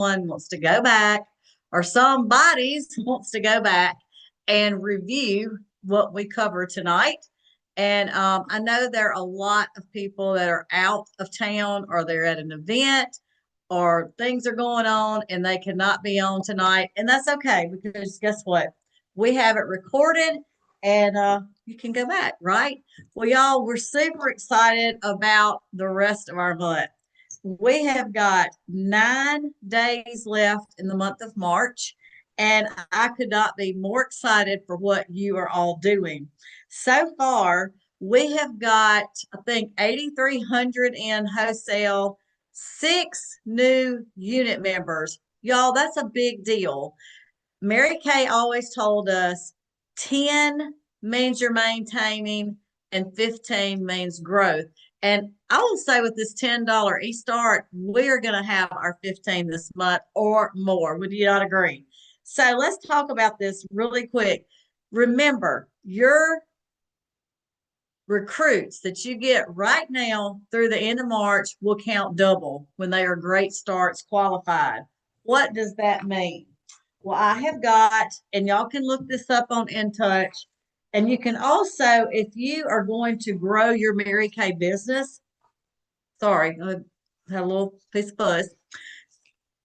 wants to go back, or somebody's wants to go back and review what we cover tonight. And I know there are a lot of people that are out of town, or they're at an event, or things are going on and they cannot be on tonight. And that's okay, because guess what? We have it recorded, and you can go back, right? Well, y'all, we're super excited about the rest of our month. We have got 9 days left in the month of March, and I could not be more excited for what you are all doing. So far, we have got, I think, 8,300 in wholesale, 6 new unit members. Y'all, that's a big deal. Mary Kay always told us 10 means you're maintaining and 15 means growth. And I will say, with this $10 e-start, we're going to have our 15 this month or more. Would you not agree? So let's talk about this really quick. Remember, your recruits that you get right now through the end of March will count double when they are great starts qualified. What does that mean? Well, I have got, and y'all can look this up on InTouch, and you can also, if you are going to grow your Mary Kay business, sorry, I had a little piece of fuzz,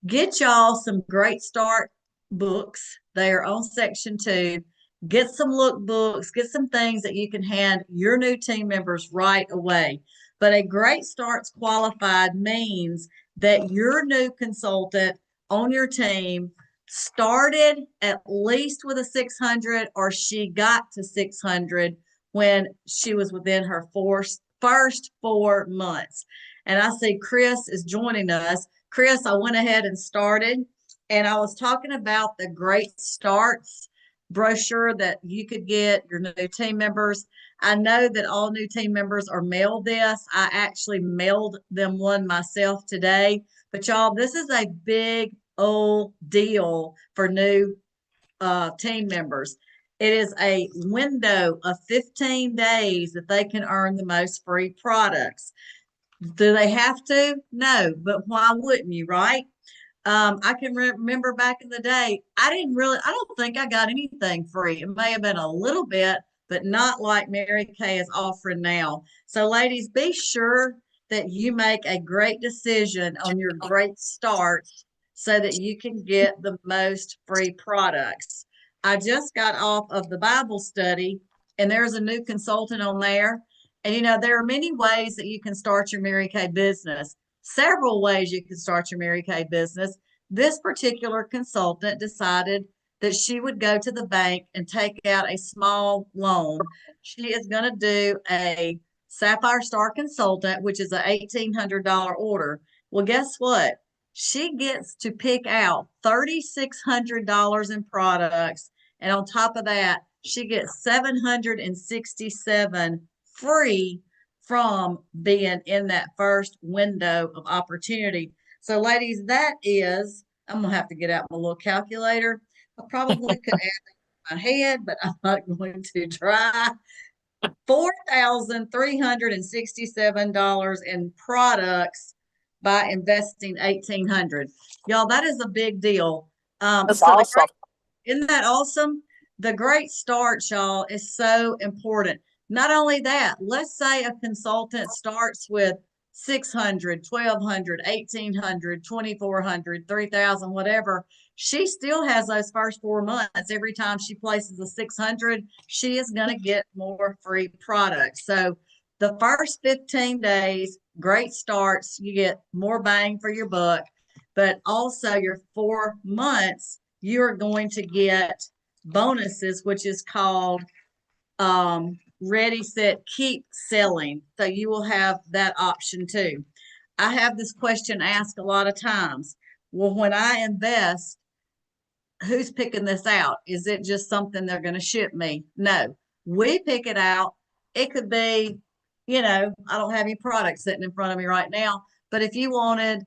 get y'all some Great Start books. They are on section 2. Get some lookbooks, get some things that you can hand your new team members right away. But a Great Starts qualified means that your new consultant on your team started at least with a 600, or she got to 600 when she was within her first 4 months. And I see Chris is joining us. Chris, I went ahead and started, and I was talking about the Great Starts brochure that you could get your new team members. I know that all new team members are mailed this. I actually mailed them one myself today. But y'all, this is a big old deal for new team members. It is a window of 15 days that they can earn the most free products. Do they have to? No, but why wouldn't you, right? I can remember back in the day, I don't think I got anything free. It may have been a little bit, but not like Mary Kay is offering now. So, ladies, be sure that you make a great decision on your great start so that you can get the most free products. I just got off of the Bible study, and there's a new consultant on there. And there are many ways that you can start your Mary Kay business. Several ways you can start your Mary Kay business. This particular consultant decided that she would go to the bank and take out a small loan. She is going to do a Sapphire Star consultant, which is an $1,800 order. Well, guess what? She gets to pick out $3,600 in products. And on top of that, she gets 767 free from being in that first window of opportunity. So, ladies, that is, I'm going to have to get out my little calculator. I probably could add it in my head, but I'm not going to try. $4,367 in products by investing 1,800. Y'all, that is a big deal. That's awesome. Isn't that awesome? The Great Start, y'all, is so important. Not only that, let's say a consultant starts with 600, 1,200, 1,800, 2,400, 3,000, whatever. She still has those first 4 months. Every time she places a 600, she is going to get more free products. So the first 15 days, Great Starts, you get more bang for your buck, but also your 4 months, you're going to get bonuses, which is called Ready, Set, Keep selling. So you will have that option too. I have this question asked a lot of times. Well, when I invest, who's picking this out? Is it just something they're going to ship me? No, we pick it out. It could be, I don't have any products sitting in front of me right now, but if you wanted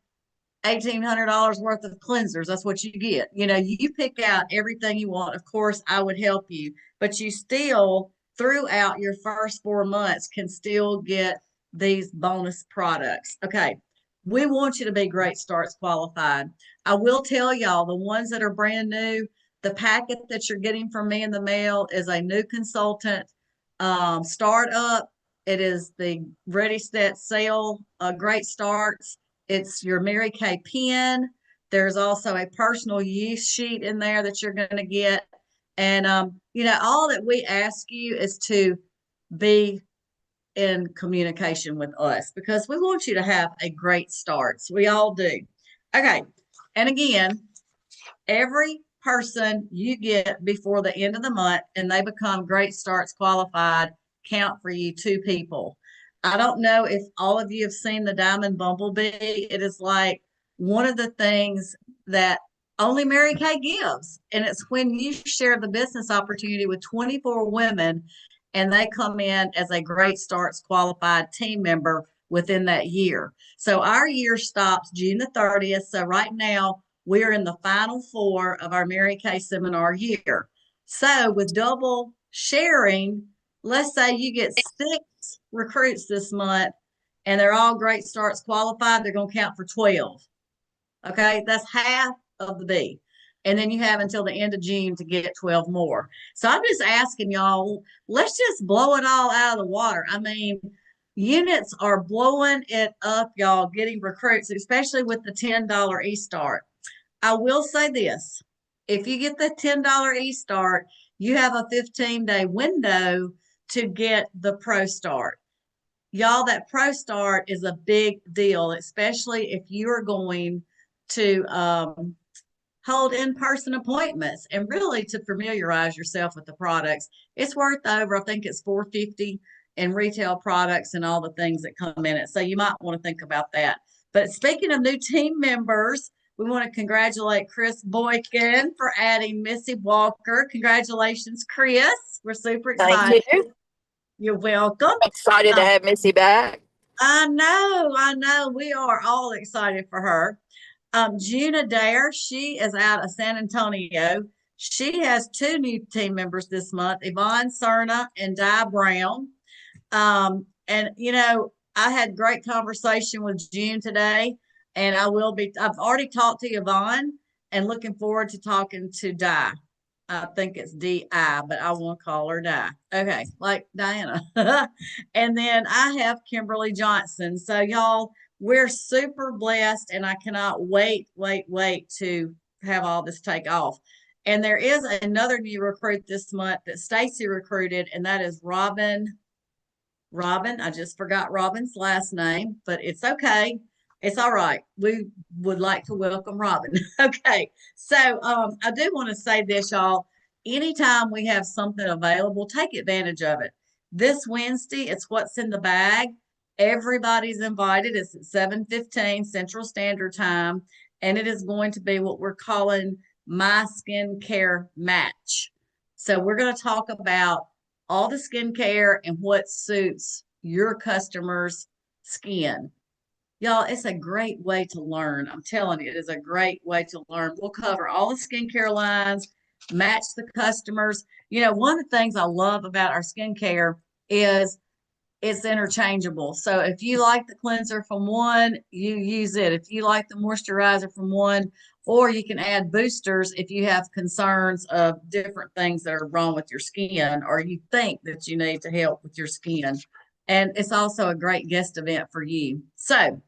$1,800 worth of cleansers, that's what you get. You pick out everything you want. Of course, I would help you, but you still, throughout your first 4 months, can still get these bonus products. Okay. We want you to be Great Starts qualified. I will tell y'all, the ones that are brand new, the packet that you're getting from me in the mail is a new consultant startup. It is the Ready, Set, Sail Great Starts. It's your Mary Kay pen. There's also a personal use sheet in there that you're going to get. And, all that we ask you is to be in communication with us because we want you to have a great start. So we all do. Okay. And again, every person you get before the end of the month and they become Great Starts qualified count for you 2 people. I don't know if all of you have seen the Diamond Bumblebee. It is like one of the things that only Mary Kay gives. And it's when you share the business opportunity with 24 women and they come in as a Great Starts qualified team member within that year. So our year stops June the 30th. So right now, we're in the final 4 of our Mary Kay seminar year. So with double sharing, let's say you get 6 recruits this month and they're all Great Starts qualified, they're going to count for 12. Okay, that's half of the B. And then you have until the end of June to get 12 more. So I'm just asking y'all, let's just blow it all out of the water. I mean, units are blowing it up, y'all, getting recruits, especially with the $10 e-start. I will say this. If you get the $10 e-start, you have a 15-day window to get the Pro Start. Y'all, that Pro Start is a big deal, especially if you are going to hold in-person appointments and really to familiarize yourself with the products. It's worth over, I think it's $450 in retail products and all the things that come in it. So you might want to think about that. But speaking of new team members, we want to congratulate Chris Boykin for adding Missy Walker. Congratulations, Chris. We're super excited. Thank you. You're welcome. Excited to have Missy back. I know. We are all excited for her. Gina Dare, she is out of San Antonio. She has 2 new team members this month, Yvonne Cerna and Di Brown. And I had great conversation with June today, and I've already talked to Yvonne and looking forward to talking to Di. I think it's D-I, but I want to call her Di. Okay, like Diana. And then I have Kimberly Johnson. So y'all, we're super blessed, and I cannot wait to have all this take off. And there is another new recruit this month that Stacy recruited, and that is Robin. I just forgot Robin's last name, but it's okay. It's all right. We would like to welcome Robin. Okay. So I do want to say this, y'all. Anytime we have something available, take advantage of it. This Wednesday, it's what's in the bag. Everybody's invited. It's at 7:15 Central Standard Time, and it is going to be what we're calling My Skincare Match. So we're going to talk about all the skincare and what suits your customers' skin. Y'all, it's a great way to learn. I'm telling you, it is a great way to learn. We'll cover all the skincare lines, match the customers. One of the things I love about our skincare is it's interchangeable. So if you like the cleanser from one, you use it. If you like the moisturizer from one, or you can add boosters if you have concerns of different things that are wrong with your skin, or you think that you need to help with your skin. And it's also a great guest event for you. So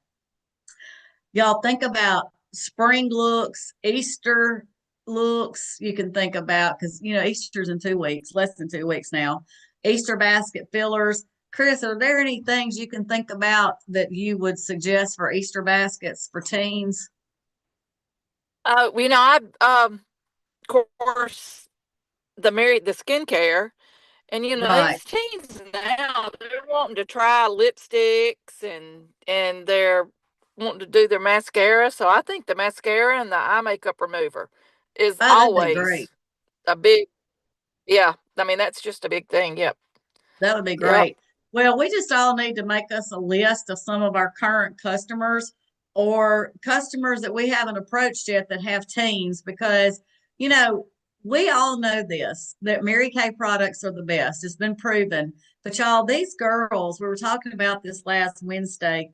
y'all think about spring looks, Easter looks. You can think about, because Easter's in 2 weeks, less than 2 weeks now. Easter basket fillers. Chris, are there any things you can think about that you would suggest for Easter baskets for teens? Of course, the skincare, and Right. these teens now, they're wanting to try lipsticks and they're wanting to do their mascara. So I think the mascara and the eye makeup remover is Oh, that'd be always great. a big, yeah. I mean, that's just a big thing. Yep. That would be Yep. great. Well, we just all need to make us a list of some of our current customers or customers that we haven't approached yet that have teens because, we all know this, that Mary Kay products are the best. It's been proven. But y'all, these girls, we were talking about this last Wednesday.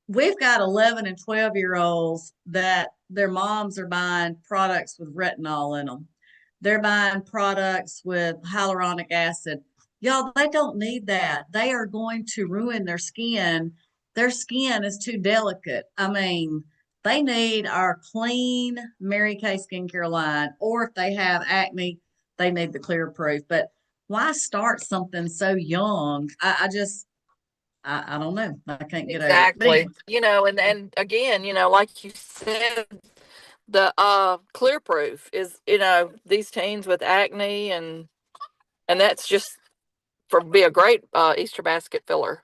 we've got 11 and 12-year-olds that their moms are buying products with retinol in them. They're buying products with hyaluronic acid. Y'all, they don't need that. They are going to ruin their skin. Their skin is too delicate. I mean, they need our clean Mary Kay skincare line, or if they have acne, they need the clear proof. But why start something so young? I don't know. I can't get over it. But Exactly. anyway, And again, like you said, the clear proof is, these teens with acne, and that's just for be a great Easter basket filler.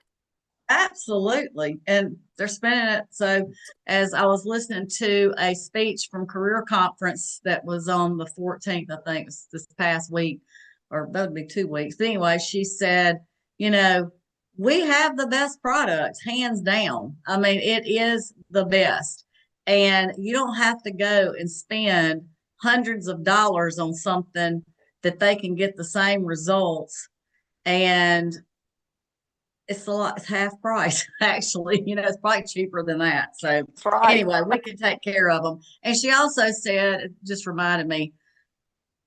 absolutely. And they're spending it. So, as I was listening to a speech from Career Conference that was on the 14th, I think, this past week, or that would be 2 weeks. But anyway, she said, you know, we have the best products, hands down. I mean, it is the best. And you don't have to go and spend hundreds of dollars on something that they can get the same results. And it's a lot, it's half price, actually. It's probably cheaper than that. So That's right. anyway, we can take care of them. And she also said, it just reminded me,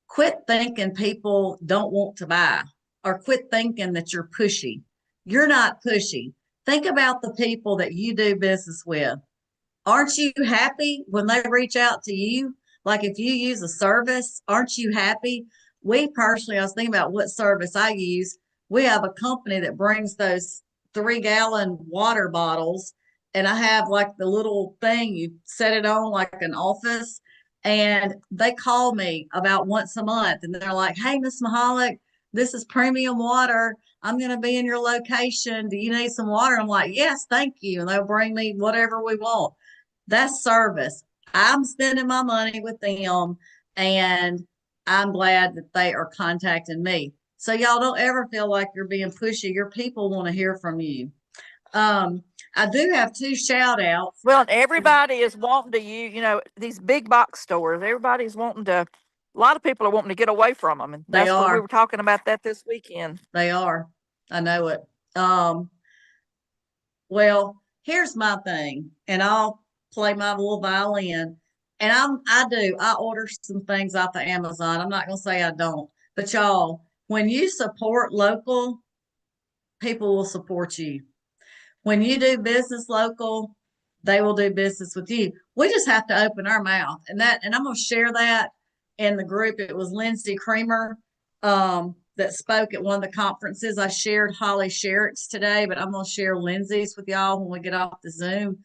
quit thinking people don't want to buy, or quit thinking that you're pushy. You're not pushy. Think about the people that you do business with. Aren't you happy when they reach out to you? Like if you use a service, aren't you happy? We personally, I was thinking about what service I use. We have a company that brings those 3-gallon water bottles, and I have like the little thing you set it on like an office, and they call me about once a month, and they're like, "Hey, Miss Mahalitc, this is premium water. I'm going to be in your location. Do you need some water?" I'm like, "Yes, thank you." And they'll bring me whatever we want. That's service. I'm spending my money with them, and I'm glad that they are contacting me. So y'all don't ever feel like you're being pushy. Your people want to hear from you. I do have 2 shout outs. Well, everybody is wanting to these big box stores. Everybody's wanting to. A lot of people are wanting to get away from them, and They we are. were talking about that this weekend. They are. I know it. Well, here's my thing, and I'll play my little violin. And I order some things off of Amazon. I'm not gonna say I don't, but y'all, when you support local, people will support you. When you do business local, they will do business with you. We just have to open our mouth. And I'm gonna share that in the group. It was Lindsay Creamer that spoke at one of the conferences. I shared Holly Sherritt's today, but I'm gonna share Lindsay's with y'all when we get off the Zoom.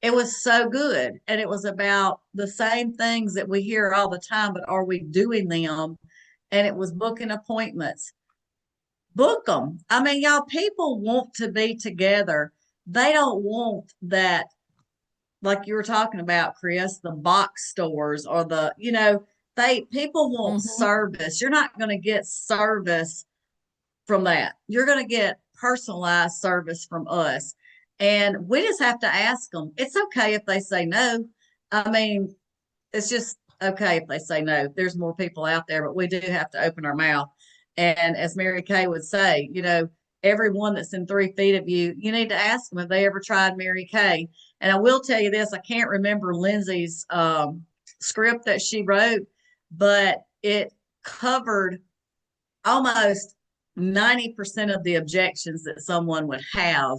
It was so good. And it was about the same things that we hear all the time, but are we doing them? And it was booking appointments. Book them. I mean, y'all, people want to be together. They don't want that, like you were talking about, Chris, the box stores or people want Hmm. service. You're not going to get service from that. You're going to get personalized service from us. And we just have to ask them. It's okay if they say no. I mean, it's just okay if they say no. There's more people out there, but we do have to open our mouth. And as Mary Kay would say, everyone that's in 3 feet of you, you need to ask them if they ever tried Mary Kay. And I will tell you this, I can't remember Lindsay's script that she wrote, but it covered almost 90% of the objections that someone would have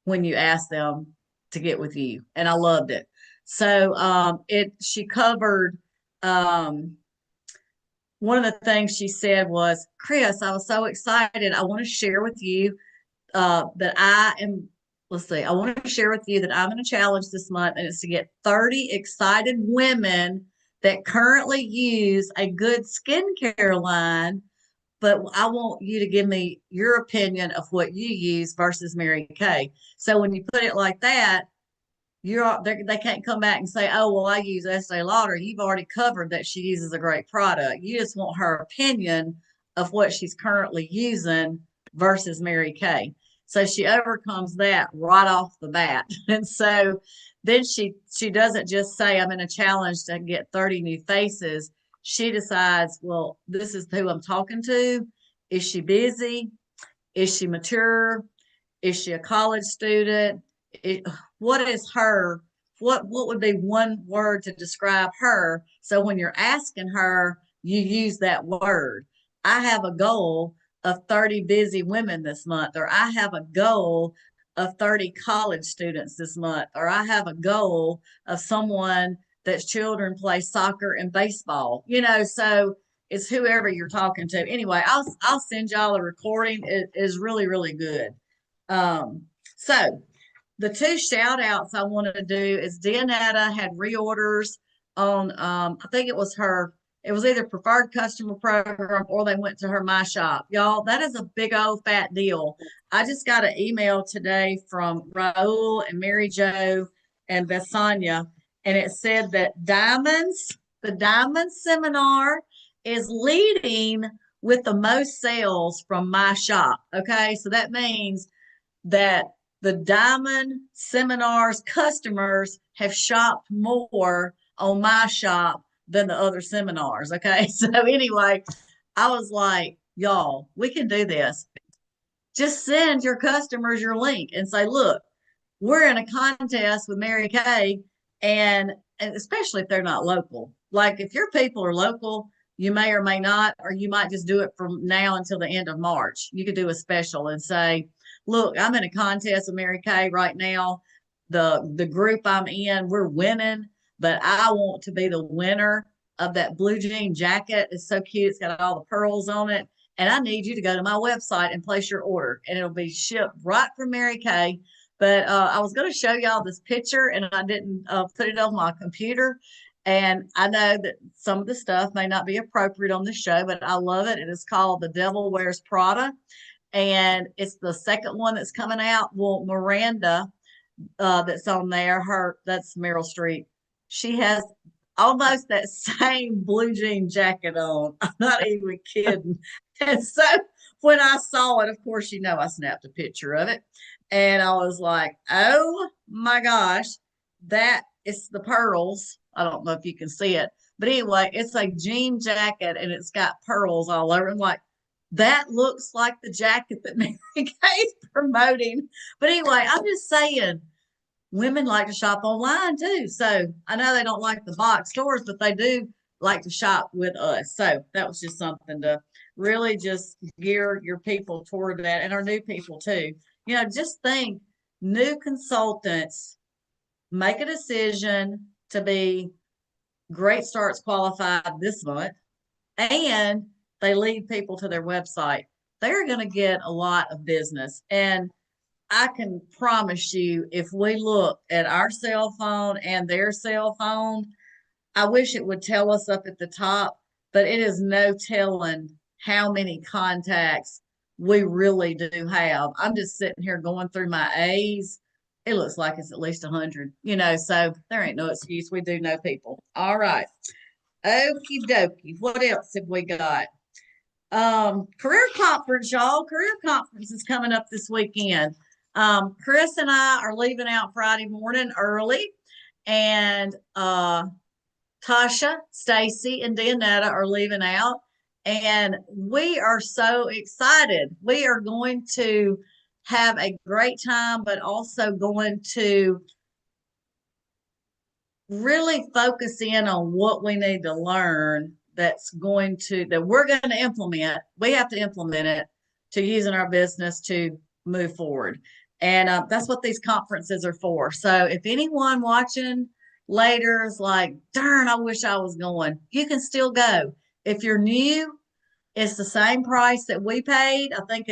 when you ask them to get with you. And I loved it. So she covered one of the things she said was, Chris, I was so excited. I want to share with you that I want to share with you that I'm in a challenge this month, and it's to get 30 excited women that currently use a good skincare line. But I want you to give me your opinion of what you use versus Mary Kay. So when you put it like that, they can't come back and say, "Oh, well, I use Estee Lauder." You've already covered that she uses a great product. You just want her opinion of what she's currently using versus Mary Kay. So she overcomes that right off the bat. And so then she doesn't just say, "I'm in a challenge to get 30 new faces." She decides, well, this is who I'm talking to. Is she busy? Is she mature? Is she a college student? it, what is her, what would be one word to describe her? So when you're asking her, you use that word. I have a goal of 30 busy women this month, or I have a goal of 30 college students this month, or I have a goal of someone that's children play soccer and baseball, so it's whoever you're talking to. Anyway, I'll send y'all a recording. It is really, really good. Um, so the two shout outs I wanted to do is Deanetta had reorders on, I think it was either preferred customer program or they went to her My Shop. Y'all, that is a big old fat deal. I just got an email today from Raul and Mary Jo and Vesanya, and it said that the Diamond Seminar is leading with the most sales from My Shop. Okay, so that means that the Diamond Seminars customers have shopped more on My Shop than the other seminars. Okay. So, anyway, I was like, y'all, we can do this. Just send your customers your link and say, look, we're in a contest with Mary Kay, and especially if they're not local. Like if your people are local, you may or may not, or you might just do it from now until the end of March. You could do a special and say, look, I'm in a contest with Mary Kay right now. The group I'm in, we're winning, but I want to be the winner of that blue jean jacket. It's so cute. It's got all the pearls on it. And I need you to go to my website and place your order. And it'll be shipped right from Mary Kay. But I was going to show y'all this picture and I didn't put it on my computer. And I know that some of the stuff may not be appropriate on the show, but I love it. It is called The Devil Wears Prada. And it's the second one that's coming out. Well, Miranda, that's on there, that's Meryl Streep. She has almost that same blue jean jacket on. I'm not even kidding. And so when I saw it, of course, I snapped a picture of it. And I was like, oh my gosh, that is the pearls. I don't know if you can see it. But anyway, it's a jean jacket and it's got pearls all over. I'm like, that looks like the jacket that Mary Kay's promoting. But anyway, I'm just saying, women like to shop online too. So I know they don't like the box stores, but they do like to shop with us. So that was just something to really just gear your people toward that, and our new people too. Just think, new consultants make a decision to be Great Starts qualified this month, and they lead people to their website. They're going to get a lot of business. And I can promise you, if we look at our cell phone and their cell phone, I wish it would tell us up at the top, but it is no telling how many contacts we really do have. I'm just sitting here going through my A's. It looks like it's at least 100, so there ain't no excuse. We do know people. All right. Okie dokie. What else have we got? Career conference, y'all. Career conference is coming up this weekend. Chris and I are leaving out Friday morning early, and Tasha, Stacy, and Deanetta are leaving out, and we are so excited. We are going to have a great time, but also going to really focus in on what we need to learn that we're going to implement. We have to implement it to use in our business to move forward. And that's what these conferences are for. So if anyone watching later is like, darn, I wish I was going, you can still go. If you're new, it's the same price that we paid. I think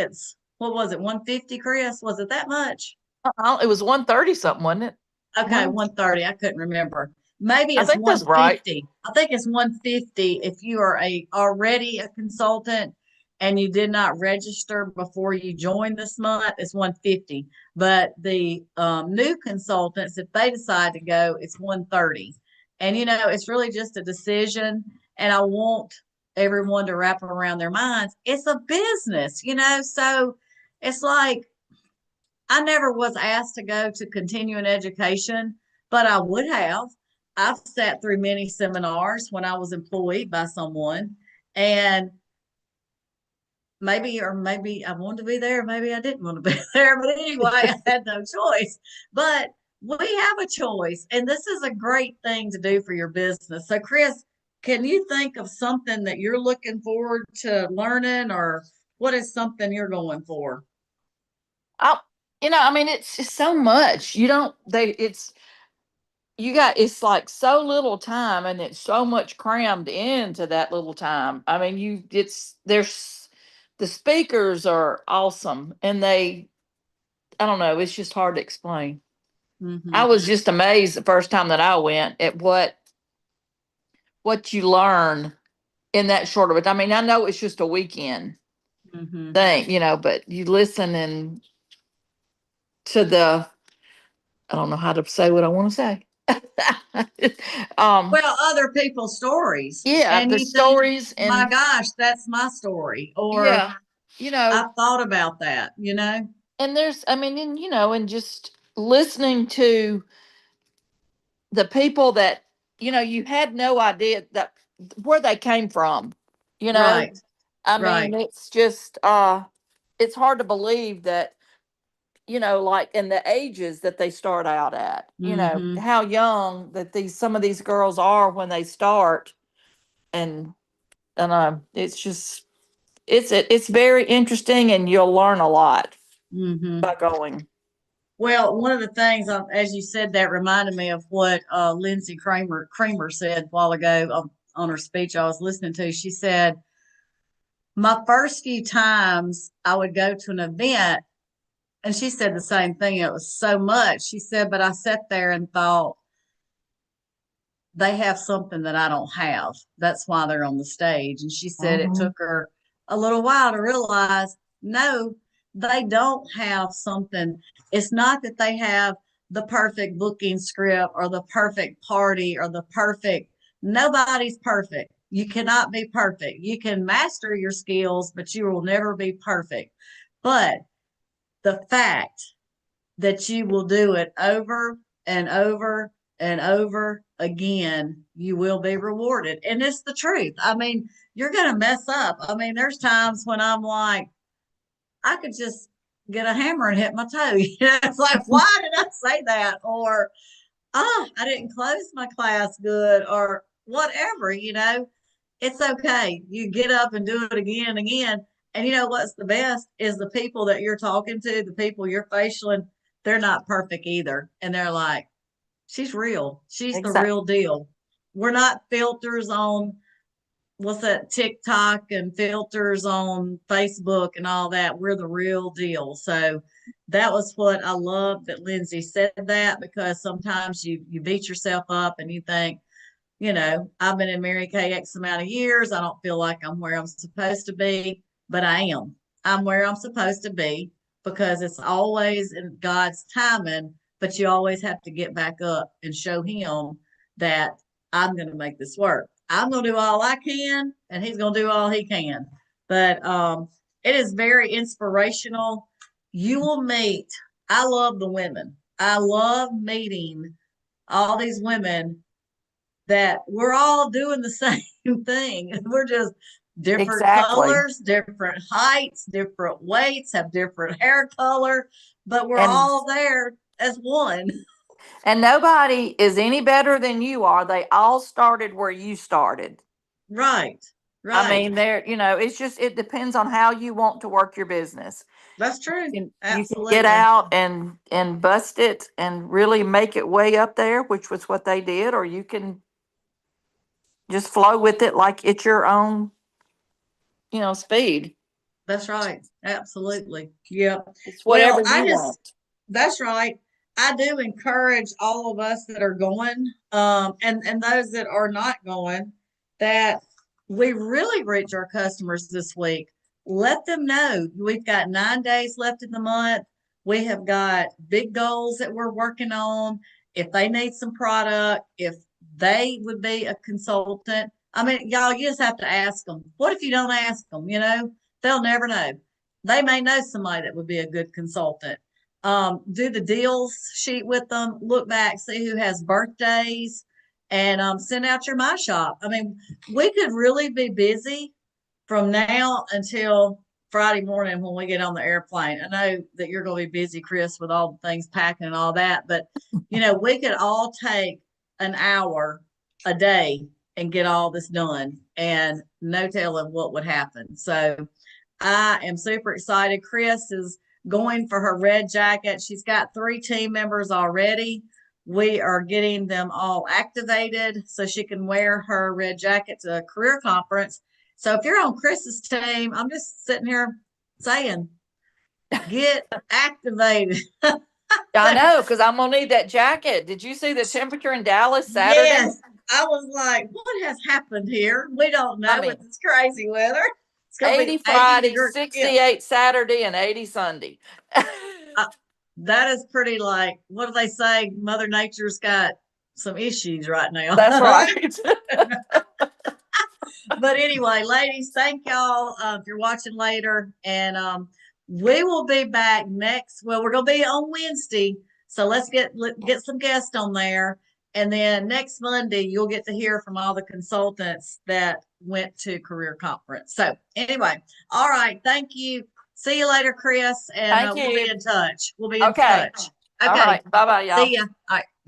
what was it, 150, Chris? Was it that much? It was 130 something, wasn't it? Okay, 130. I couldn't remember. Maybe I it's think that's right. 150. I think it's 150 if you are already a consultant and you did not register before you joined this month. It's 150. But the new consultants, if they decide to go, it's 130. And it's really just a decision. And I want everyone to wrap around their minds. It's a business, so it's like, I never was asked to go to continuing education, but I would have. I've sat through many seminars when I was employed by someone, and maybe I wanted to be there, maybe I didn't want to be there. But anyway, I had no choice. But we have a choice, and this is a great thing to do for your business. So, Chris, can you think of something that you're looking forward to learning, or what is something you're going for? I, I mean, it's just so much. You don't, it's like so little time and it's so much crammed into that little time. I mean, the speakers are awesome and I don't know, it's just hard to explain. Mm-hmm. I was just amazed the first time that I went at what you learn in that short of it. I mean, I know it's just a weekend Mm-hmm. thing, but you listen and to I don't know how to say what I want to say. um, Well, other people's stories, yeah, and the you think, stories my and gosh, that's my story, or yeah, you know, I thought about that, you know? and I mean, and and just listening to the people that, you had no idea that where they came from, you know, Right, I mean, right. it's just, it's hard to believe that, like in the ages that they start out at, Mm-hmm. how young that some of these girls are when they start. And, it's just, it's very interesting and you'll learn a lot Mm-hmm. by going. Well, one of the things, as you said, that reminded me of what Lindsay Kramer said a while ago on her speech I was listening to. She said, my first few times I would go to an event, and she said the same thing. It was so much. She said, but I sat there and thought, they have something that I don't have. That's why they're on the stage. And she said it Mhm. took her a little while to realize, no, they don't have something. It's not that they have the perfect booking script or the perfect party or the perfect, nobody's perfect. You cannot be perfect. You can master your skills, but you will never be perfect. But the fact that you will do it over and over and over again, you will be rewarded. And it's the truth. I mean, you're going to mess up. I mean, there's times when I'm like, I could just get a hammer and hit my toe. It's like, why did I say that? Or, oh, I didn't close my class good, or whatever. It's okay. You get up and do it again and again. And you know what's the best is the people that you're talking to, the people you're facialing, they're not perfect either. And they're like, she's real. She's the Exactly. real deal. We're not filters on what's that, TikTok, and filters on Facebook and all that. We're the real deal. So that was what I love that Lindsay said that, because sometimes you beat yourself up and you think, I've been in Mary Kay X amount of years. I don't feel like I'm where I'm supposed to be, but I am. I'm where I'm supposed to be, because it's always in God's timing, but you always have to get back up and show Him that I'm going to make this work. I'm going to do all I can, and He's going to do all He can. But it is very inspirational. You will meet, I love the women. I love meeting all these women that we're all doing the same thing. We're just different Exactly. colors, different heights, different weights, have different hair color, but we're And all there as one. nobody is any better than you are. They all started where you started. Right, I right. mean, it's just it depends on how you want to work your business. That's true. You can get Absolutely. out and bust it and really make it way up there, which was what they did, or you can just flow with it like it's your own, speed. That's right. Absolutely. Yep. It's Well, whatever you want. that's right. I do encourage all of us that are going, and those that are not going, that we really reach our customers this week. Let them know we've got 9 days left in the month. We have got big goals that we're working on. If they need some product, if they would be a consultant, I mean, y'all, you just have to ask them. What if you don't ask them? They'll never know. They may know somebody that would be a good consultant. Do the deals sheet with them, look back, see who has birthdays, and send out your My Shop. I mean, we could really be busy from now until Friday morning when we get on the airplane. I know that you're going to be busy, Chris, with all the things packing and all that, but we could all take an hour a day and get all this done, and no telling what would happen. So I am super excited. Chris is going for her red jacket. She's got 3 team members already. We are getting them all activated so she can wear her red jacket to a career conference. So if you're on Chris's team, I'm just sitting here saying, get activated. I know, because I'm gonna need that jacket. Did you see the temperature in Dallas Saturday? Yes. I was like, what has happened here? We don't I know mean, with this crazy weather. It's going to 80 be 80 Friday, degrees. Yeah. 68 Saturday, and 80 Sunday. Uh, that is pretty like, what do they say? Mother Nature's got some issues right now. That's right. But anyway, ladies, thank y'all if you're watching later. And we will be back we're going to be on Wednesday. So let's get some guests on there. And then next Monday, you'll get to hear from all the consultants that went to career conference. So anyway, all right. Thank you. See you later, Chris. And Thank we'll be you. in touch. We'll be in Okay. touch. All Okay. right. Bye-bye, y'all. See ya. All right.